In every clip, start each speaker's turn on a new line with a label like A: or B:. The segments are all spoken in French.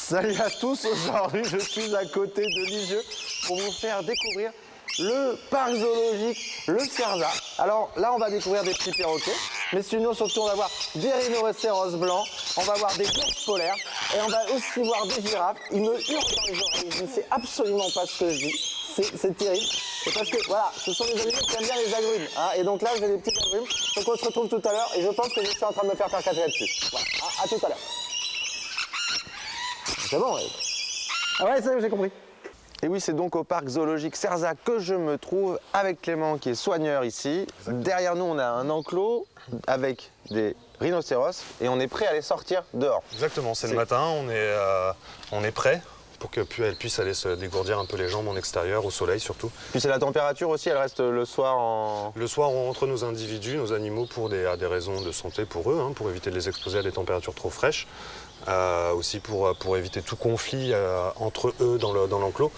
A: Salut à tous, aujourd'hui je suis à côté de Lisieux pour vous faire découvrir le parc zoologique, le Cerza. Alors là on va découvrir des petits perroquets, mais sinon surtout on va voir des rhinocéros blancs, on va voir des ours polaires et on va aussi voir des girafes. Ils me hurlent dans les oreilles, je ne sais absolument pas ce que je dis, c'est terrible. C'est parce que voilà, ce sont des animaux qui aiment bien les agrumes, hein, et donc là j'ai des petits agrumes, donc on se retrouve tout à l'heure et je pense que je suis en train de me faire cracher là-dessus. Voilà, à tout à l'heure. C'est bon, ouais. Ah ouais, ça j'ai compris. Et oui, c'est donc au parc zoologique Cerza que je me trouve avec Clément qui est soigneur ici. Exactement. Derrière nous, on a un enclos avec des rhinocéros et on est prêt à les sortir dehors.
B: Exactement, c'est le matin, on est prêt pour qu'elle puisse aller se dégourdir un peu les jambes en extérieur, au soleil surtout.
A: Puis c'est la température aussi, elle reste le soir en...
B: Le soir, on rentre nos individus, nos animaux, pour des raisons de santé pour eux, hein, pour éviter de les exposer à des températures trop fraîches. Aussi pour éviter tout conflit entre eux dans l'enclos.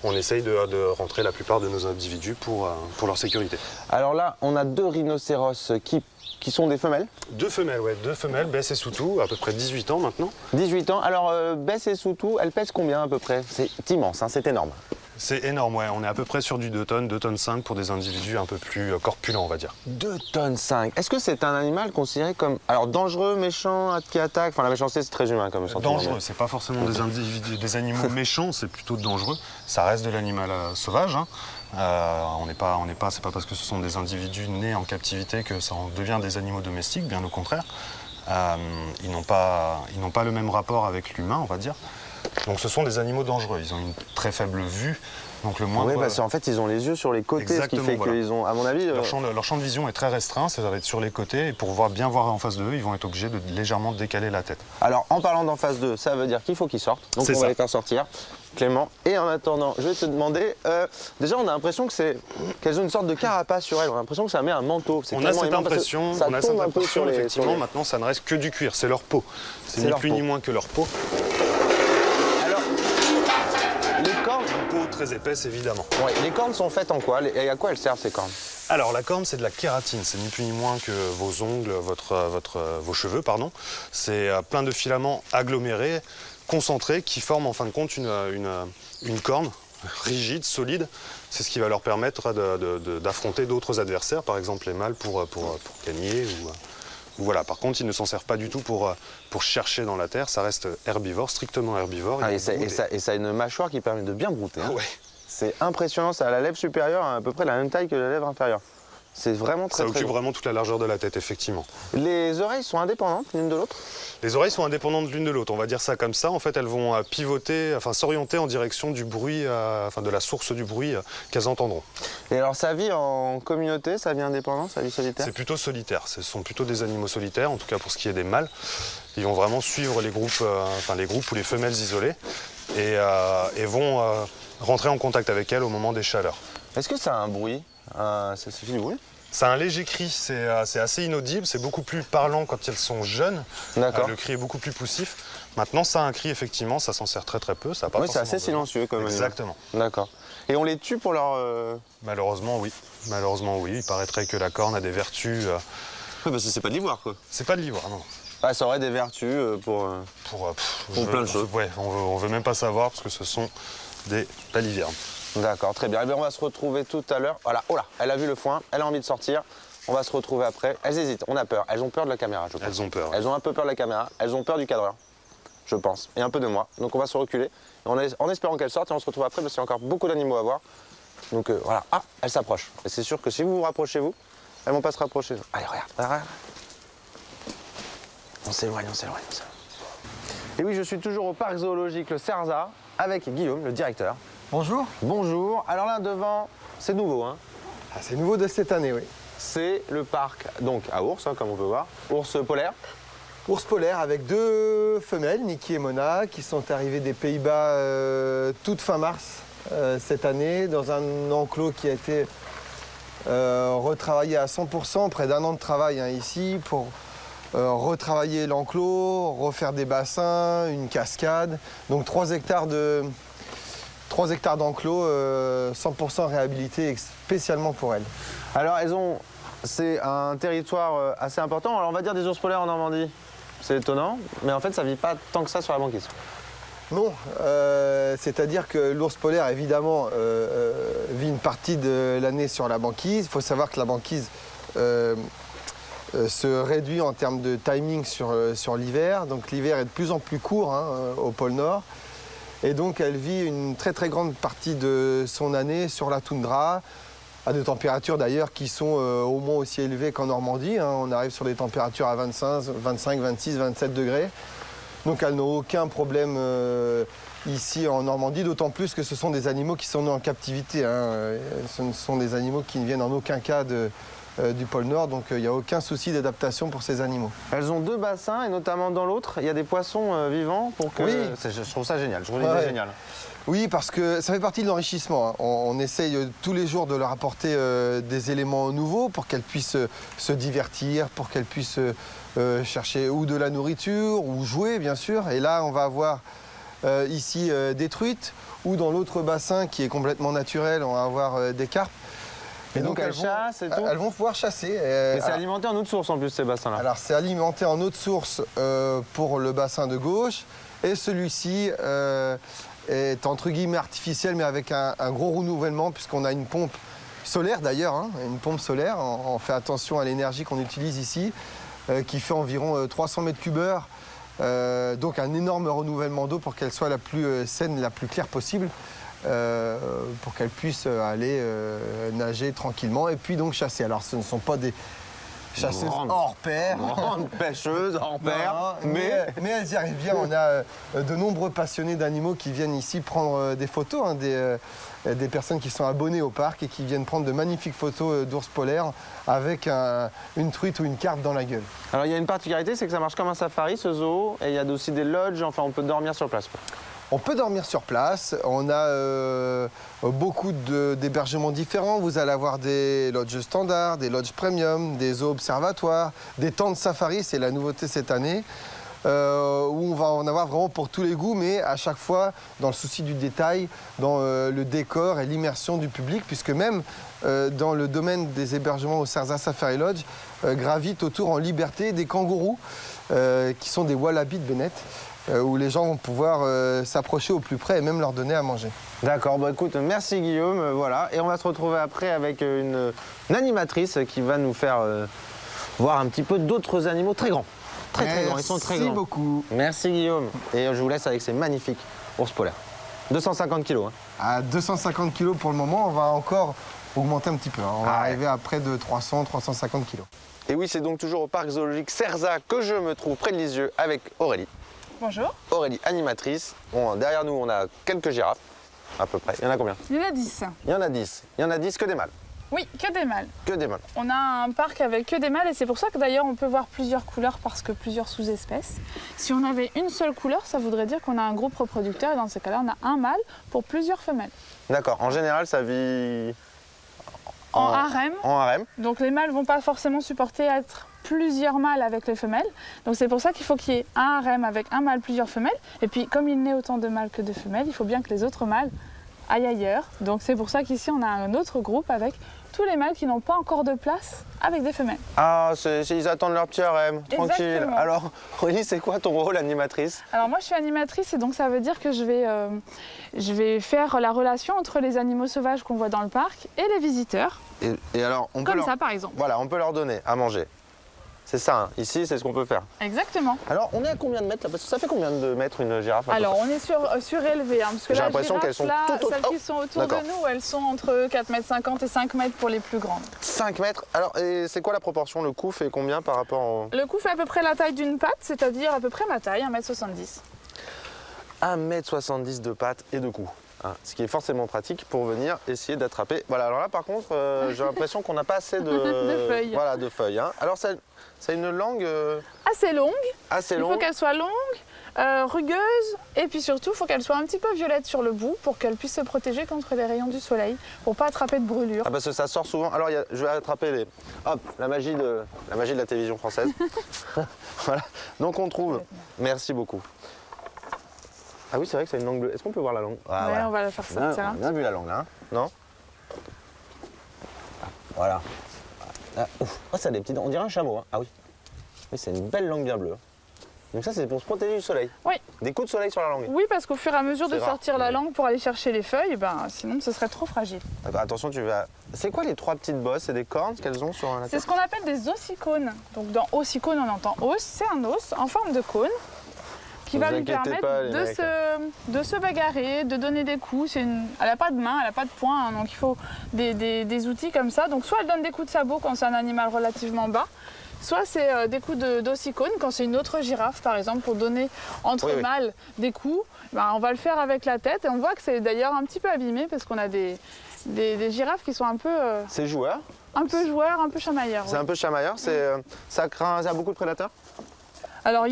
B: On essaye de rentrer la plupart de nos individus pour leur sécurité.
A: Alors là, on a deux rhinocéros qui sont des femelles.
B: Deux femelles, ouais, deux femelles, Bess et Soutou, à peu près 18 ans maintenant.
A: 18 ans. Alors Bess et Soutou, elles pèsent combien à peu près? C'est immense, hein, c'est énorme.
B: C'est énorme, ouais. On est à peu près sur du 2 tonnes, 2 tonnes 5 pour des individus un peu plus corpulents, on va dire.
A: 2 tonnes 5. Est-ce que c'est un animal considéré comme alors dangereux, méchant, qui attaque? Enfin, la méchanceté, c'est très humain comme sentiment.
B: Dangereux, c'est pas forcément des animaux méchants, c'est plutôt dangereux. Ça reste de l'animal sauvage. Hein. C'est pas parce que ce sont des individus nés en captivité que ça en devient des animaux domestiques, bien au contraire. Ils n'ont pas le même rapport avec l'humain, on va dire. Donc ce sont des animaux dangereux, ils ont une très faible vue, donc le moindre...
A: Oui, parce qu'en fait ils ont les yeux sur les côtés,
B: exactement,
A: ce qui fait
B: voilà.
A: qu'ils ont, à mon avis...
B: Leur champ de vision est très restreint, ça va être sur les côtés, et pour bien voir en face d'eux, ils vont être obligés de légèrement décaler la tête.
A: Alors en parlant d'en face d'eux, ça veut dire qu'il faut qu'ils sortent, donc on va les faire sortir, Clément. Et en attendant, je vais te demander, déjà on a l'impression qu'elles ont une sorte de carapace sur elles, on a l'impression que ça met un manteau.
B: On a cette impression, effectivement, maintenant ça ne reste que du cuir, c'est leur peau. C'est ni plus ni moins que leur peau.
A: Les cornes...
B: Une peau très épaisse, évidemment.
A: Ouais, les cornes sont faites en quoi? Et à quoi elles servent, ces cornes?
B: Alors, la corne, c'est de la kératine. C'est ni plus ni moins que vos ongles, vos cheveux, pardon. C'est plein de filaments agglomérés, concentrés, qui forment en fin de compte une corne rigide, solide. C'est ce qui va leur permettre d'affronter d'autres adversaires, par exemple les mâles pour gagner voilà. Par contre, ils ne s'en servent pas du tout pour chercher dans la terre. Ça reste herbivore, strictement herbivore.
A: Ah, et ça a une mâchoire qui permet de bien brouter. Hein.
B: Ouais.
A: C'est impressionnant. Ça a la lèvre supérieure à peu près la même taille que la lèvre inférieure. C'est vraiment très,
B: ça occupe vraiment toute la largeur de la tête, effectivement.
A: Les oreilles sont indépendantes l'une de l'autre?
B: Les oreilles sont indépendantes l'une de l'autre, on va dire ça comme ça. En fait, elles vont pivoter, s'orienter en direction du bruit, de la source du bruit qu'elles entendront.
A: Et alors, ça vit en communauté, ça vit indépendant, ça vit solitaire?
B: C'est plutôt solitaire. Ce sont plutôt des animaux solitaires, en tout cas pour ce qui est des mâles. Ils vont vraiment suivre les groupes ou les femelles isolées et vont rentrer en contact avec elles au moment des chaleurs.
A: Est-ce que ça a un bruit? Ça suffit du bruit?
B: C'est un léger cri, c'est assez inaudible, c'est beaucoup plus parlant quand elles sont jeunes. Le cri est beaucoup plus poussif. Maintenant, ça a un cri, effectivement, ça s'en sert très très peu. Ça a pas
A: oui, c'est assez silencieux comme
B: exactement.
A: D'accord. Et on les tue pour leur...
B: Malheureusement, oui. Malheureusement, oui. Il paraîtrait que la corne a des vertus...
A: Oui, parce que c'est pas de l'ivoire, quoi.
B: C'est pas de l'ivoire, non.
A: Ah, ça aurait des vertus pour plein de choses.
B: Ouais, on veut même pas savoir, parce que ce sont des palivernes.
A: D'accord, très bien. Eh bien. On va se retrouver tout à l'heure. Voilà, oh là, elle a vu le foin, elle a envie de sortir. On va se retrouver après. Elles hésitent, on a peur. Elles ont peur de la caméra, je pense.
B: Elles ont peur.
A: Elles ont un peu peur de la caméra, elles ont peur du cadreur, je pense. Et un peu de moi. Donc on va se reculer, en espérant qu'elles sortent et on se retrouve après parce qu'il y a encore beaucoup d'animaux à voir. Donc voilà. Ah, elles s'approchent. Et c'est sûr que si vous vous rapprochez, elles vont pas se rapprocher. Allez, regarde. On s'éloigne. Et oui, je suis toujours au parc zoologique le Cerza avec Guillaume, le directeur.
C: Bonjour.
A: Bonjour. Alors là, devant, c'est nouveau, hein?
C: Ah, c'est nouveau de cette année, oui.
A: C'est le parc, donc à ours, hein, comme on peut voir. Ours polaire.
C: Ours polaire avec deux femelles, Niki et Mona, qui sont arrivées des Pays-Bas toute fin mars cette année, dans un enclos qui a été retravaillé à 100%, près d'un an de travail ici, pour retravailler l'enclos, refaire des bassins, une cascade. Donc 3 hectares d'enclos 100% réhabilités spécialement pour elles.
A: Alors c'est un territoire assez important. Alors on va dire des ours polaires en Normandie. C'est étonnant, mais en fait ça vit pas tant que ça sur la banquise.
C: Non, c'est-à-dire que l'ours polaire, évidemment, vit une partie de l'année sur la banquise. Il faut savoir que la banquise se réduit en termes de timing sur l'hiver. Donc l'hiver est de plus en plus court au pôle Nord. Et donc elle vit une très très grande partie de son année sur la toundra, à des températures d'ailleurs qui sont au moins aussi élevées qu'en Normandie. On arrive sur des températures à 25, 26, 27 degrés. Donc elles n'ont aucun problème ici en Normandie, d'autant plus que ce sont des animaux qui sont nés en captivité. Ce ne sont des animaux qui ne viennent en aucun cas du pôle Nord, donc il n'y a aucun souci d'adaptation pour ces animaux.
A: Elles ont 2 bassins et notamment dans l'autre, il y a des poissons vivants pour que...
C: Oui.
A: Je trouve ça génial, je trouve l'idée géniale.
C: Oui, parce que ça fait partie de l'enrichissement. On essaye tous les jours de leur apporter des éléments nouveaux pour qu'elles puissent se divertir, pour qu'elles puissent chercher ou de la nourriture ou jouer, bien sûr. Et là, on va avoir ici des truites, ou dans l'autre bassin qui est complètement naturel, on va avoir des carpes.
A: Et donc elles chassent et tout.
C: Elles vont pouvoir chasser.
A: Et c'est alimenté en eau de source en plus, ces bassins-là.
C: Alors c'est alimenté en eau de source pour le bassin de gauche, et celui-ci est entre guillemets artificiel, mais avec un gros renouvellement, puisqu'on a une pompe solaire d'ailleurs, une pompe solaire. On fait attention à l'énergie qu'on utilise ici, qui fait environ 300 mètres cubes heure. Donc un énorme renouvellement d'eau pour qu'elle soit la plus saine, la plus claire possible. Pour qu'elles puissent aller nager tranquillement et puis donc chasser. Alors ce ne sont pas des chasseuses hors pair,
A: Grandes pêcheuses hors pair,
C: mais elles y arrivent bien. On a de nombreux passionnés d'animaux qui viennent ici prendre des photos, des personnes qui sont abonnées au parc et qui viennent prendre de magnifiques photos d'ours polaires avec une truite ou une carpe dans la gueule.
A: Alors il y a une particularité, c'est que ça marche comme un safari, ce zoo, et il y a aussi des lodges, enfin on peut dormir sur place.
C: On peut dormir sur place, on a beaucoup d'hébergements différents. Vous allez avoir des lodges standards, des lodges premium, des zoos observatoires, des tentes safari, c'est la nouveauté cette année, où on va en avoir vraiment pour tous les goûts, mais à chaque fois dans le souci du détail, dans le décor et l'immersion du public, puisque même dans le domaine des hébergements au Sarza Safari Lodge, gravitent autour en liberté des kangourous, qui sont des wallabies de Bennett. Où les gens vont pouvoir s'approcher au plus près et même leur donner à manger.
A: D'accord, bon écoute, merci Guillaume, voilà. Et on va se retrouver après avec une animatrice qui va nous faire voir un petit peu d'autres animaux très grands. Très grands, ils sont très grands.
C: Merci beaucoup.
A: Merci Guillaume. Et je vous laisse avec ces magnifiques ours polaires. 250 kilos.
C: À 250 kilos pour le moment, on va encore augmenter un petit peu. On va arriver à près de 300-350 kilos.
A: Et oui, c'est donc toujours au parc zoologique Cerza que je me trouve près de Lisieux avec Aurélie.
D: Bonjour.
A: Aurélie, animatrice. Bon, derrière nous, on a quelques girafes, à peu près. Il y en a combien?
D: Il y en a 10.
A: Il y en a 10. Il y en a 10 que des mâles.
D: Oui, que des mâles.
A: Que des mâles.
D: On a un parc avec que des mâles et c'est pour ça que d'ailleurs on peut voir plusieurs couleurs parce que plusieurs sous-espèces. Si on avait une seule couleur, ça voudrait dire qu'on a un groupe reproducteur et dans ces cas-là, on a un mâle pour plusieurs femelles.
A: D'accord. En général, ça vit
D: En harem.
A: En harem.
D: Donc les mâles ne vont pas forcément supporter être plusieurs mâles avec les femelles. Donc c'est pour ça qu'il faut qu'il y ait un harem avec un mâle, plusieurs femelles. Et puis comme il naît autant de mâles que de femelles, il faut bien que les autres mâles aillent ailleurs. Donc c'est pour ça qu'ici on a un autre groupe avec tous les mâles qui n'ont pas encore de place avec des femelles.
A: Ah, ils attendent leur petit harem, tranquille.
D: Exactement.
A: Alors, Aurélie, c'est quoi ton rôle, animatrice?
D: Alors moi je suis animatrice et donc ça veut dire que je vais faire la relation entre les animaux sauvages qu'on voit dans le parc et les visiteurs.
A: Et alors, on peut
D: Comme
A: leur...
D: ça par exemple.
A: Voilà, on peut leur donner à manger. C'est ça, hein. Ici, c'est ce qu'on peut faire.
D: Exactement.
A: Alors, on est à combien de mètres là? Parce que ça fait combien de mètres une girafe à peu
D: Alors
A: près?
D: on est surélevé, parce que
A: J'ai
D: la
A: l'impression
D: girafe,
A: qu'elles sont
D: là,
A: toutes
D: celles qui sont autour de
A: D'accord.
D: nous, elles sont entre 4,50 m et 5 mètres pour les plus grandes.
A: 5 mètres. Alors, et c'est quoi la proportion? Le cou fait combien par rapport au...
D: Le cou fait à peu près la taille d'une patte, c'est-à-dire à peu près ma taille, 1,70 m.
A: 1,70 m de pattes et de cou. Hein, ce qui est forcément pratique pour venir essayer d'attraper. Voilà, alors là par contre, j'ai l'impression qu'on n'a pas assez de,
D: De feuilles.
A: Voilà, de feuilles. Hein. Alors ça a une langue
D: Assez longue,
A: assez
D: il
A: longue.
D: faut qu'elle soit longue, rugueuse, et puis surtout, il faut qu'elle soit un petit peu violette sur le bout pour qu'elle puisse se protéger contre les rayons du soleil, pour pas attraper de brûlure.
A: Ah parce que ça sort souvent. Alors je vais attraper les... Hop, la magie de la télévision française. Voilà. Donc on trouve... Merci beaucoup. Ah oui, c'est vrai que c'est une langue bleue. Est-ce qu'on peut voir la langue? Ah,
D: Ouais,
A: voilà.
D: on va la faire sortir.
A: Bien, bien vu la langue, hein? Non? Voilà. Ah, ouf. Oh, ça a des petites... On dirait un chameau, hein? Ah oui. Oui, c'est une belle langue bien bleue. Donc ça, c'est pour se protéger du soleil.
D: Oui.
A: Des coups de soleil sur la langue.
D: Oui, parce qu'au fur et à mesure de
A: C'est rare.
D: sortir la langue pour aller chercher les feuilles, ben, sinon ce serait trop fragile.
A: D'accord, attention, tu vas... C'est quoi les 3 petites bosses? C'est des cornes qu'elles ont sur la
D: C'est
A: tête?
D: ce qu'on appelle des ossicônes. Donc dans ossicône, on entend os, c'est un os en forme de cône qui
A: Ne
D: va
A: vous
D: lui
A: inquiétez
D: permettre
A: pas, les mecs.
D: de se bagarrer, de donner des coups. Elle n'a pas de main, elle n'a pas de poing, hein, donc il faut des outils comme ça. Donc soit elle donne des coups de sabot quand c'est un animal relativement bas, soit c'est des coups d'ossicône quand c'est une autre girafe, par exemple, pour donner entre
A: Oui, oui.
D: mâles des coups. Ben, on va le faire avec la tête et on voit que c'est d'ailleurs un petit peu abîmé parce qu'on a des girafes qui sont un peu
A: joueur.
D: joueurs, un peu chamailleurs.
A: C'est
D: oui.
A: un peu chamailleur. Ça a beaucoup de prédateurs?
D: Alors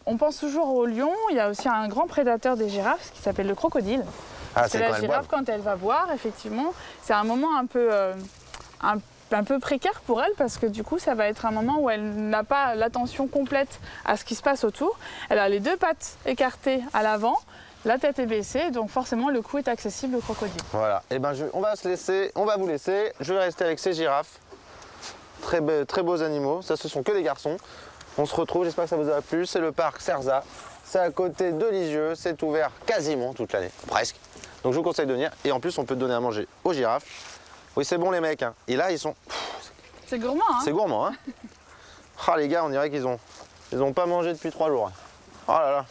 D: on pense toujours au lion, il y a aussi un grand prédateur des girafes qui s'appelle le crocodile.
A: Ah,
D: Parce que
A: c'est quand
D: la
A: elles
D: girafe,
A: boivent.
D: quand elle va boire, effectivement, c'est un moment un peu précaire pour elle parce que du coup, ça va être un moment où elle n'a pas l'attention complète à ce qui se passe autour. Elle a les 2 pattes écartées à l'avant, la tête est baissée, donc forcément le cou est accessible au crocodile.
A: Voilà. Et ben, on va vous laisser. Je vais rester avec ces girafes. Très beaux animaux. Ça, ce sont que des garçons. On se retrouve, j'espère que ça vous a plu. C'est le parc Cerza. C'est à côté de Lisieux. C'est ouvert quasiment toute l'année. Presque. Donc je vous conseille de venir. Et en plus, on peut donner à manger aux girafes. Oui, c'est bon les mecs. Hein. Et là, ils sont...
D: C'est gourmand, hein?
A: C'est gourmand, hein. Ah les gars, on dirait qu'ils ont pas mangé depuis 3 jours. Oh là là.